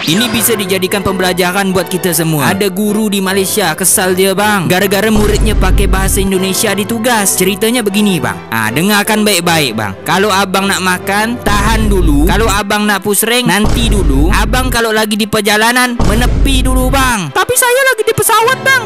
Ini bisa dijadikan pembelajaran buat kita semua. Ada guru di Malaysia kesal dia bang, gara-gara muridnya pakai bahasa Indonesia di tugas. Ceritanya begini bang. Dengarkan baik-baik bang. Kalau abang nak makan, tahan dulu. Kalau abang nak pusreng, nanti dulu. Abang kalau lagi di perjalanan, menepi dulu bang. Tapi saya lagi di pesawat bang.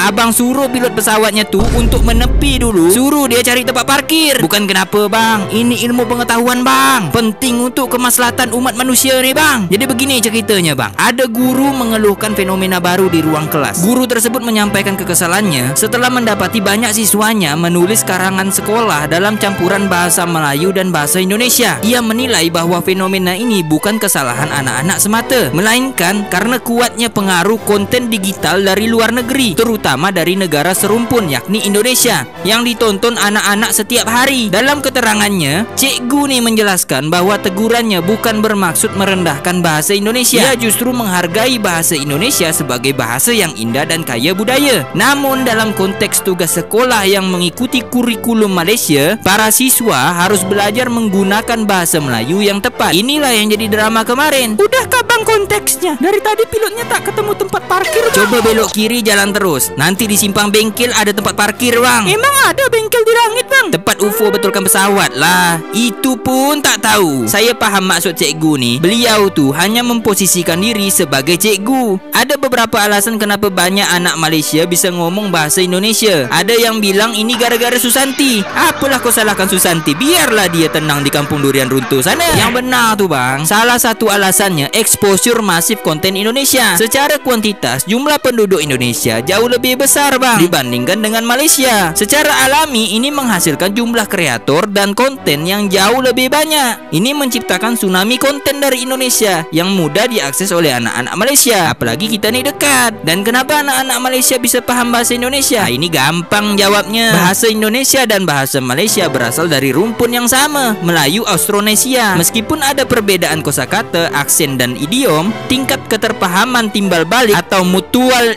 Abang suruh pilot pesawatnya tuh untuk menepi dulu. Suruh dia cari tempat parkir. Bukan kenapa bang, ini ilmu pengetahuan bang, penting untuk kemaslahatan umat manusia nih bang. Jadi begini ceritanya bang. Ada guru mengeluhkan fenomena baru di ruang kelas. Guru tersebut menyampaikan kekesalannya setelah mendapati banyak siswanya menulis karangan sekolah dalam campuran bahasa Melayu dan bahasa Indonesia. Ia menilai bahwa fenomena ini bukan kesalahan anak-anak semata, melainkan karena kuatnya pengaruh konten digital dari luar negeri, terutama dari negara serumpun yakni Indonesia, yang ditonton anak-anak setiap hari. Dalam keterangannya, cikgu nih menjelaskan bahwa tegurannya bukan bermaksud merendahkan bahasa Indonesia. Ia justru menghargai bahasa Indonesia sebagai bahasa yang indah dan kaya budaya. Namun dalam konteks tugas sekolah yang mengikuti kurikulum Malaysia, para siswa harus belajar menggunakan bahasa Melayu yang tepat. Inilah yang jadi drama kemarin. Udahkah bang konteksnya? Dari tadi pilotnya tak ketemu tempat parkir bang. Coba belok kiri jalan terus. Nanti di simpang bengkel ada tempat parkir bang. Emang ada bengkel di langit bang? Tempat UFO betulkan pesawat lah. Itu pun tak tahu. Saya paham maksud cikgu nih. Beliau tuh hanya memposisikan diri sebagai cikgu. Ada beberapa alasan kenapa banyak anak Malaysia bisa ngomong bahasa Indonesia. Ada yang bilang ini gara-gara Susanti. Apalah kau salahkan Susanti, biarlah dia tenang di kampung durian runtuh sana. Yang benar tuh bang, salah satu alasannya exposure masif konten Indonesia. Secara kuantitas, jumlah penduduk Indonesia jauh lebih besar bang dibandingkan dengan Malaysia. Secara alami ini menghasilkan jumlah kreator dan konten yang jauh lebih banyak. Ini menciptakan tsunami konten dari Indonesia yang mudah diakses oleh anak-anak Malaysia. Apalagi kita nih dekat. Dan kenapa anak-anak Malaysia bisa paham bahasa Indonesia? Ini gampang jawabnya. Bahasa Indonesia dan bahasa Malaysia berasal dari rumpun yang sama, Melayu Austronesia. Meskipun ada perbedaan kosakata, aksen dan idiom, tingkat keterpahaman timbal balik atau mutual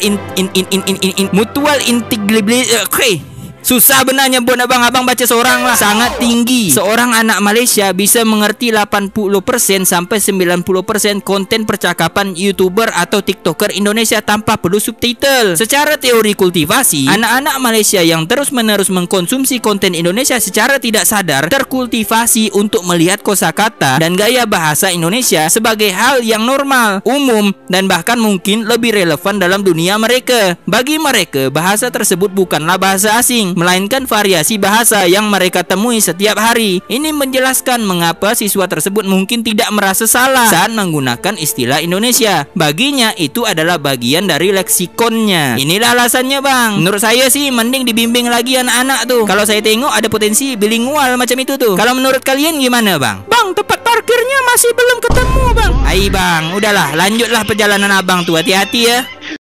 intelligibility susah benarnya buat abang-abang baca seorang lah, sangat tinggi. Seorang anak Malaysia bisa mengerti 80% sampai 90% konten percakapan YouTuber atau TikToker Indonesia tanpa perlu subtitle. Secara teori kultivasi, anak-anak Malaysia yang terus-menerus mengkonsumsi konten Indonesia secara tidak sadar terkultivasi untuk melihat kosakata dan gaya bahasa Indonesia sebagai hal yang normal, umum, dan bahkan mungkin lebih relevan dalam dunia mereka. Bagi mereka, bahasa tersebut bukanlah bahasa asing, melainkan variasi bahasa yang mereka temui setiap hari. Ini menjelaskan mengapa siswa tersebut mungkin tidak merasa salah saat menggunakan istilah Indonesia. Baginya itu adalah bagian dari leksikonnya. Inilah alasannya bang. Menurut saya sih mending dibimbing lagi anak-anak tuh. Kalau saya tengok ada potensi bilingual macam itu tuh. Kalau menurut kalian gimana bang? Bang, tempat parkirnya masih belum ketemu bang. Bang, udahlah lanjutlah perjalanan abang tuh, hati-hati ya.